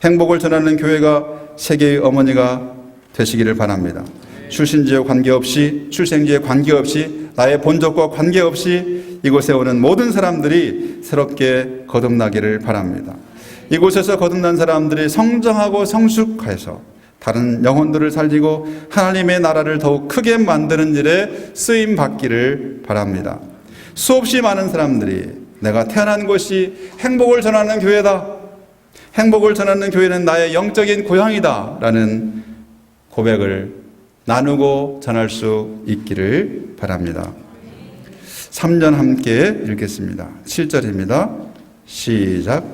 행복을 전하는 교회가 세계의 어머니가 되시기를 바랍니다. 출신지에 관계없이, 출생지에 관계없이, 나의 본적과 관계없이 이곳에 오는 모든 사람들이 새롭게 거듭나기를 바랍니다. 이곳에서 거듭난 사람들이 성장하고 성숙해서 다른 영혼들을 살리고 하나님의 나라를 더욱 크게 만드는 일에 쓰임 받기를 바랍니다. 수없이 많은 사람들이 내가 태어난 곳이 행복을 전하는 교회다, 행복을 전하는 교회는 나의 영적인 고향이다 라는 고백을 나누고 전할 수 있기를 바랍니다. 3년 함께 읽겠습니다. 7절입니다. 시작.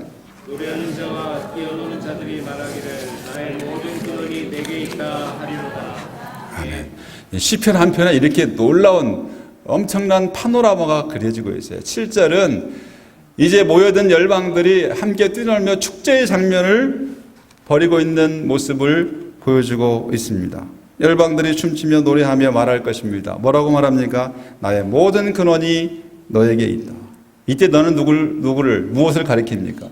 노래하는 자와 뛰어노는 자들이 말하기를 나의 모든 근원이 내게 있다 하리로다.
아멘. 시편 한 편에 이렇게 놀라운 엄청난 파노라마가 그려지고 있어요. 7절은 이제 모여든 열방들이 함께 뛰놀며 축제의 장면을 벌이고 있는 모습을 보여주고 있습니다. 열방들이 춤추며 노래하며 말할 것입니다. 뭐라고 말합니까? 나의 모든 근원이 너에게 있다. 이때 너는 누구를 무엇을 가리킵니까?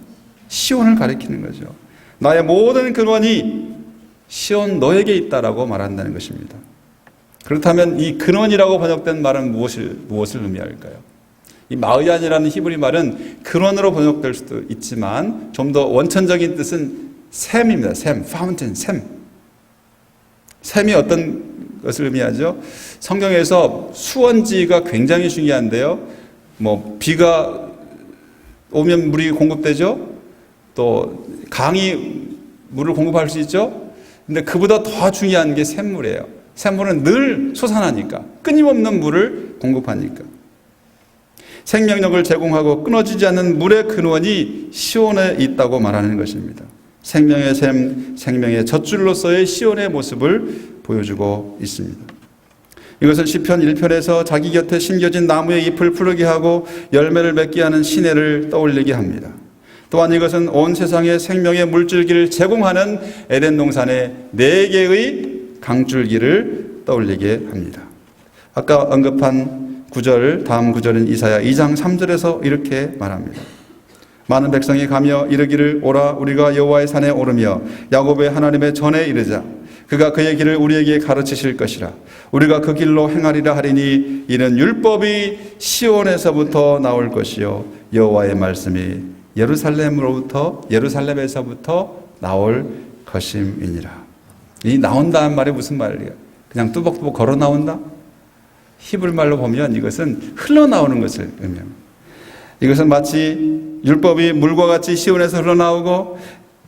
시온을 가리키는 거죠. 나의 모든 근원이 시온 너에게 있다라고 말한다는 것입니다. 그렇다면 이 근원이라고 번역된 말은 무엇을 의미할까요? 이 마의안이라는 히브리 말은 근원으로 번역될 수도 있지만 좀 더 원천적인 뜻은 샘입니다. 샘, 파운틴, 샘. 샘이 어떤 것을 의미하죠? 성경에서 수원지가 굉장히 중요한데요. 비가 오면 물이 공급되죠? 또 강이 물을 공급할 수 있죠? 근데 그보다 더 중요한 게 샘물이에요. 샘물은 늘 솟아나니까, 끊임없는 물을 공급하니까. 생명력을 제공하고 끊어지지 않는 물의 근원이 시온에 있다고 말하는 것입니다. 생명의 샘, 생명의 젖줄로서의 시온의 모습을 보여주고 있습니다. 이것은 시편 1편에서 자기 곁에 심겨진 나무의 잎을 푸르게 하고 열매를 맺게 하는 시내를 떠올리게 합니다. 또한 이것은 온 세상에 생명의 물줄기를 제공하는 에덴 동산의 4개의 강줄기를 떠올리게 합니다. 아까 언급한 구절, 다음 구절인 이사야 2장 3절에서 이렇게 말합니다. 많은 백성이 가며 이르기를 오라 우리가 여호와의 산에 오르며 야곱의 하나님의 전에 이르자. 그가 그의 길을 우리에게 가르치실 것이라. 우리가 그 길로 행하리라 하리니 이는 율법이 시온에서부터 나올 것이요 여호와의 말씀이 예루살렘에서부터 나올 것임이니라. 이 나온다는 말이 무슨 말이에요? 그냥 뚜벅뚜벅 걸어 나온다? 히브리 말로 보면 이것은 흘러나오는 것을 의미합니다. 이것은 마치 율법이 물과 같이 시온에서 흘러나오고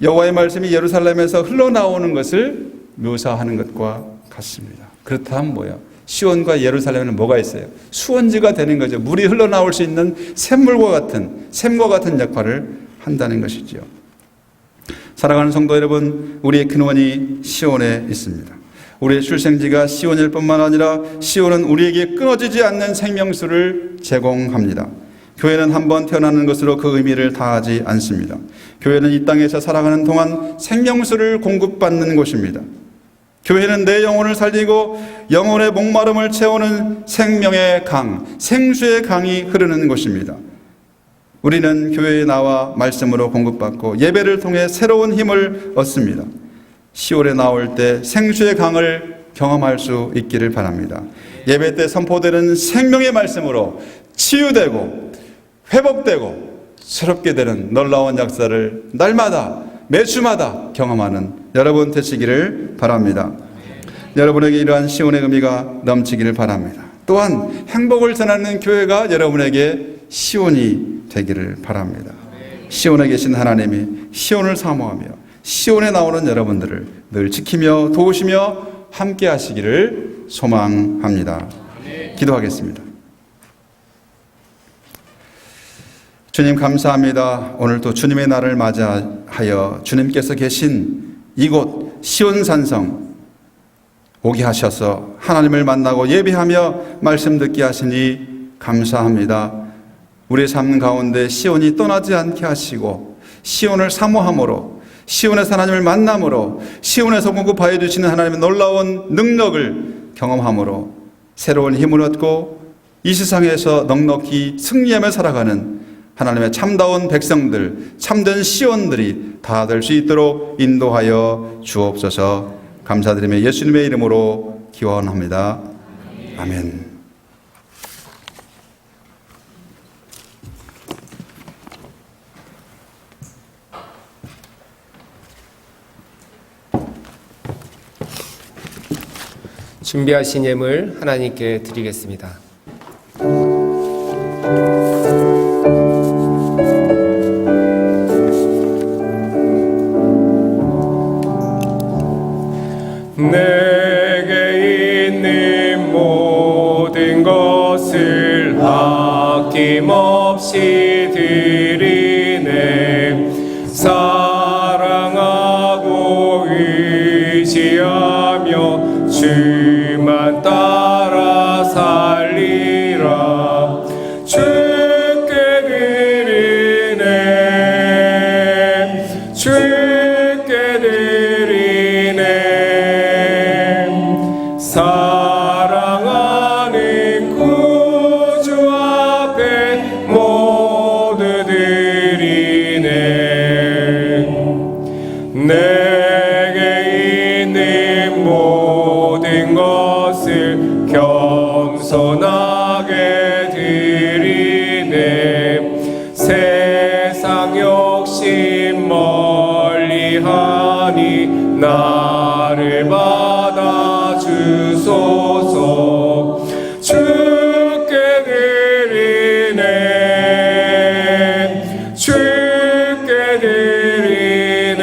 여호와의 말씀이 예루살렘에서 흘러나오는 것을 묘사하는 것과 같습니다. 그렇다면 뭐예요? 시온과 예루살렘에는 뭐가 있어요? 수원지가 되는 거죠. 물이 흘러나올 수 있는 샘과 같은 역할을 한다는 것이죠. 사랑하는 성도 여러분, 우리의 근원이 시온에 있습니다. 우리의 출생지가 시온일 뿐만 아니라 시온은 우리에게 끊어지지 않는 생명수를 제공합니다. 교회는 한번 태어나는 것으로 그 의미를 다하지 않습니다. 교회는 이 땅에서 살아가는 동안 생명수를 공급받는 곳입니다. 교회는 내 영혼을 살리고 영혼의 목마름을 채우는 생명의 강, 생수의 강이 흐르는 곳입니다. 우리는 교회에 나와 말씀으로 공급받고 예배를 통해 새로운 힘을 얻습니다. 시온에 나올 때 생수의 강을 경험할 수 있기를 바랍니다. 예배 때 선포되는 생명의 말씀으로 치유되고 회복되고 새롭게 되는 놀라운 역사를 날마다 매주마다 경험하는 여러분 되시기를 바랍니다. 여러분에게 이러한 시온의 의미가 넘치기를 바랍니다. 또한 행복을 전하는 교회가 여러분에게 시온이 되기를 바랍니다. 시온에 계신 하나님이 시온을 사모하며 시온에 나오는 여러분들을 늘 지키며 도우시며 함께 하시기를 소망합니다. 기도하겠습니다. 주님 감사합니다. 오늘 또 주님의 날을 맞이하여 주님께서 계신 이곳 시온산성 오게 하셔서 하나님을 만나고 예배하며 말씀 듣게 하시니 감사합니다. 우리의 삶 가운데 시온이 떠나지 않게 하시고 시온을 사모함으로 시온에서 하나님을 만남으로 시온에서 공급하여 주시는 하나님의 놀라운 능력을 경험함으로 새로운 힘을 얻고 이 세상에서 넉넉히 승리하며 살아가는 하나님의 참다운 백성들, 참된 시온들이 다 될 수 있도록 인도하여 주옵소서. 감사드리며 예수님의 이름으로 기원합니다. 아멘.
준비하신 예물 하나님께 드리겠습니다. 내게 있는 모든 것을 아낌없이 드리네. 사랑하고 의지하며 주만 따라 살리라. 주께 드리네. 주께 드리네. 사랑하는 구주 앞에 모두 드리네. 내게 있는 모든 것을 겸손하게 드리네. 세상 욕심 멀리하니 나를 받아 주소서. 주께 드리네. 주께 드리네.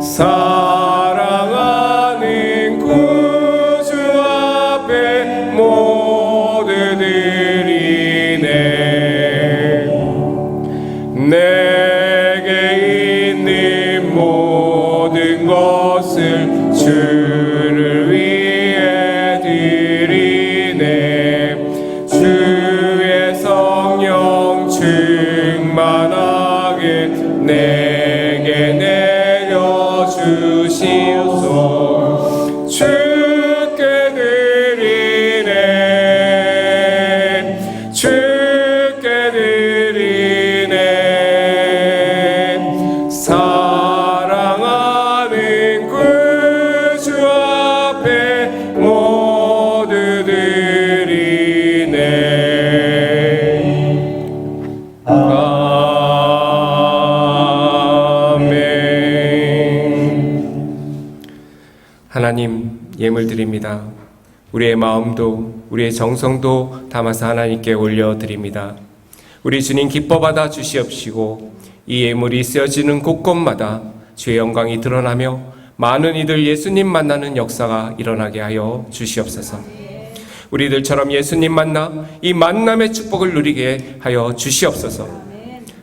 사랑하는 구주 앞에 모두 드리네. 내게 있는 모든 것을 주를 위해 드리네. 주의 성령 충만하게 내게 내려주시옵소서. 주께 드리네. 주께 드리네. 사랑하는 구주 앞에 모두 드리네. 하나님, 예물 드립니다. 우리의 마음도 우리의 정성도 담아서 하나님께 올려드립니다. 우리 주님 기뻐 받아 주시옵시고 이 예물이 쓰여지는 곳곳마다 주의 영광이 드러나며 많은 이들 예수님 만나는 역사가 일어나게 하여 주시옵소서. 우리들처럼 예수님 만나 이 만남의 축복을 누리게 하여 주시옵소서.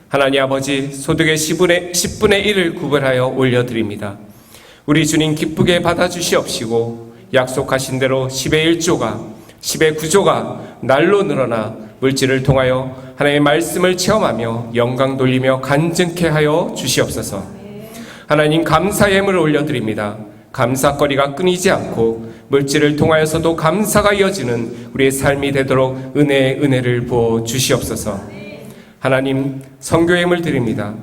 하나님 아버지, 소득의 10분의 1을 구별하여 올려드립니다. 우리 주님 기쁘게 받아주시옵시고 약속하신 대로 10의 1조가 10의 9조가 날로 늘어나 물질을 통하여 하나님의 말씀을 체험하며 영광 돌리며 간증케 하여 주시옵소서. 하나님, 감사 예물을 올려드립니다. 감사거리가 끊이지 않고 물질을 통하여서도 감사가 이어지는 우리의 삶이 되도록 은혜의 은혜를 부어 주시옵소서. 하나님, 선교 예물 드립니다.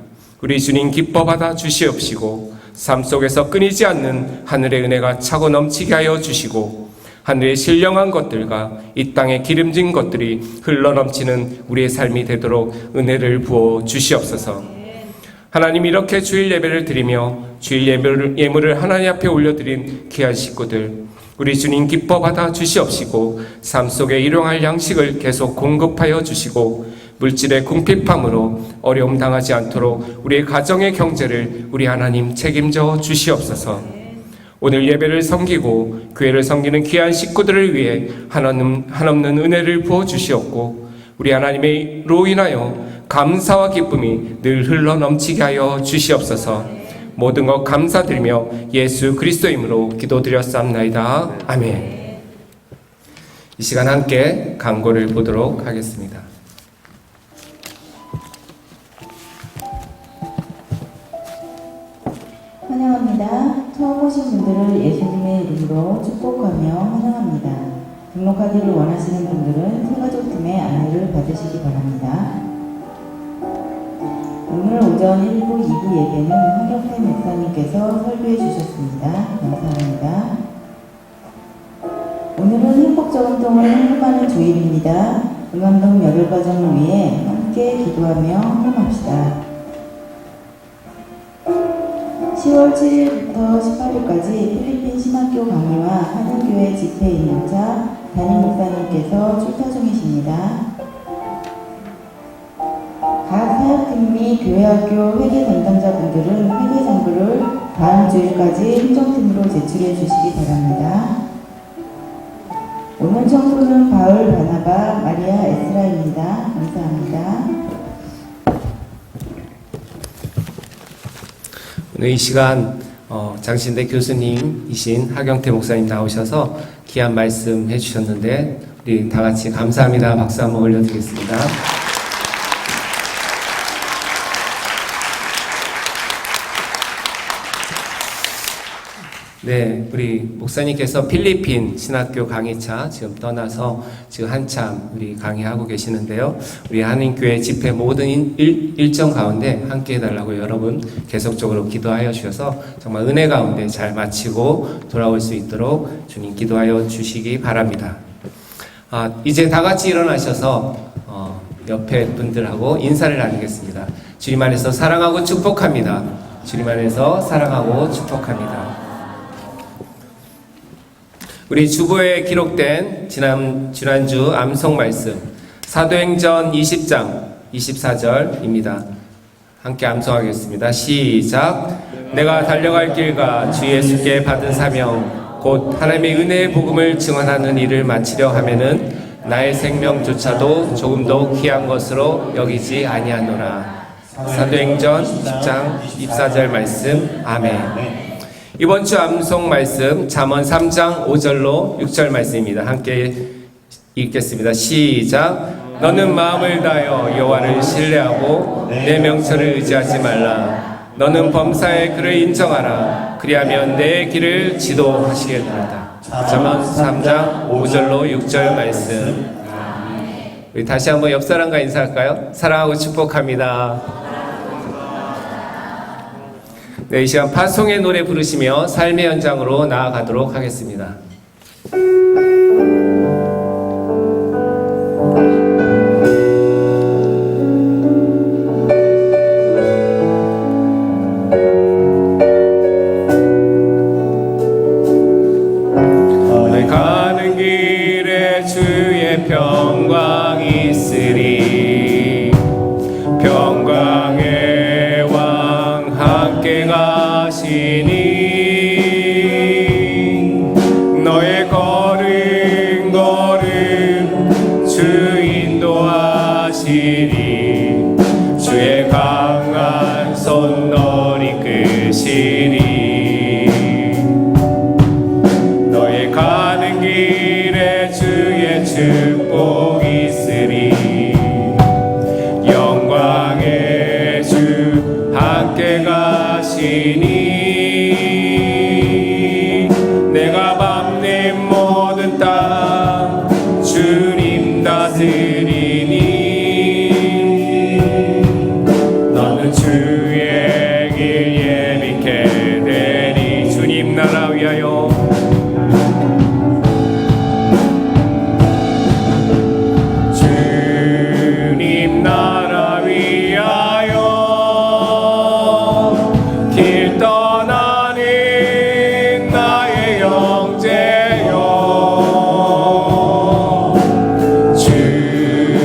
우리 주님 기뻐 받아 주시옵시고 삶 속에서 끊이지 않는 하늘의 은혜가 차고 넘치게 하여 주시고 하늘의 신령한 것들과 이 땅의 기름진 것들이 흘러넘치는 우리의 삶이 되도록 은혜를 부어 주시옵소서. 하나님, 이렇게 주일 예배를 드리며 주일 예물을 하나님 앞에 올려드린 귀한 식구들, 우리 주님 기뻐 받아 주시옵시고 삶 속에 일용할 양식을 계속 공급하여 주시고 물질의 궁핍함으로 어려움 당하지 않도록 우리의 가정의 경제를 우리 하나님 책임져 주시옵소서. 오늘 예배를 섬기고 교회를 섬기는 귀한 식구들을 위해 한없는 은혜를 부어 주시옵고 우리 하나님의로 인하여 감사와 기쁨이 늘 흘러넘치게 하여 주시옵소서. 모든 것 감사드리며 예수 그리스도 이름으로 기도드렸사옵나이다. 아멘. 이 시간 함께 광고를 보도록 하겠습니다.
환영합니다. 처음 오신 분들을 예수님의 이름으로 축복하며 환영합니다. 등록하기를 원하시는 분들은 생가족팀의 안내를 받으시기 바랍니다. 오늘 오전 1부, 2부 예배는 황경태 목사님께서 설교해 주셨습니다. 감사합니다. 오늘은 행복저금통을 헌금하는 주일입니다. 응암동 열흘가정을 위해 함께 기도하며 헌금합시다. 10월 7일부터 18일까지 필리핀 신학교 강의와 한인교회 집회 임차 담임 목사님께서 출타 중이십니다. 각 사역팀 및 교회학교 회계 담당자분들은 회계 정보를 다음 주일까지 행정팀으로 제출해 주시기 바랍니다. 오늘 청소는 바울, 바나바, 마리아, 에스라입니다. 감사합니다.
오늘 이 시간 장신대 교수님이신 하경태 목사님 나오셔서 귀한 말씀 해주셨는데 우리 다 같이 감사합니다. 박수 한번 올려드리겠습니다. 네, 우리 목사님께서 필리핀 신학교 강의차 지금 떠나서 지금 한참 우리 강의하고 계시는데요. 우리 한인교회 집회 모든 일정 가운데 함께 해달라고 여러분 계속적으로 기도하여 주셔서 정말 은혜 가운데 잘 마치고 돌아올 수 있도록 주님 기도하여 주시기 바랍니다. 이제 다 같이 일어나셔서 옆에 분들하고 인사를 나누겠습니다. 주님 안에서 사랑하고 축복합니다. 주님 안에서 사랑하고 축복합니다. 우리 주보에 기록된 지난주 암송 말씀 사도행전 20장 24절입니다. 함께 암송하겠습니다. 시작. 내가 달려갈 길과 주 예수께 받은 사명 곧 하나님의 은혜의 복음을 증언하는 일을 마치려 하면은 나의 생명조차도 조금도 귀한 것으로 여기지 아니하노라. 사도행전 10장 24절 말씀. 아멘. 이번 주 암송 말씀 잠언 3장 5절로 6절 말씀입니다. 함께 읽겠습니다. 시작. 너는 마음을 다하여 여호와를 신뢰하고 내 명철을 의지하지 말라. 너는 범사의 그를 인정하라. 그리하면 내 길을 지도하시겠다. 잠언 3장 5절로 6절 말씀. 우리 다시 한번 옆 사람과 인사할까요? 사랑하고 축복합니다. 네, 이 시간 파송의 노래 부르시며 삶의 현장으로 나아가도록 하겠습니다. 가는 길에 주의 평강 있으리. 평강의 왕 함께 가시니 너의 걸음 주 인도하시니 주의 강한 손 널 이끄시니 너의 가는 길에 주의 축복 있으리. 영광의 주 함께 가시니 내가 밟는 모든 땅 주님 다스리니 너는 주의 길 예비케 되니 주님 나라 위하여 주님 나라 위하여 길 떠나는 나의 형제여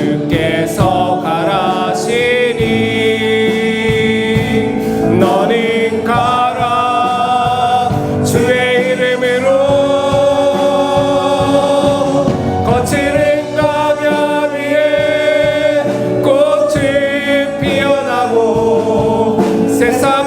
주께서 가라시니 너는 가라. 주의 이름으로 거칠은 강야 위에 꽃이 피어나고 세상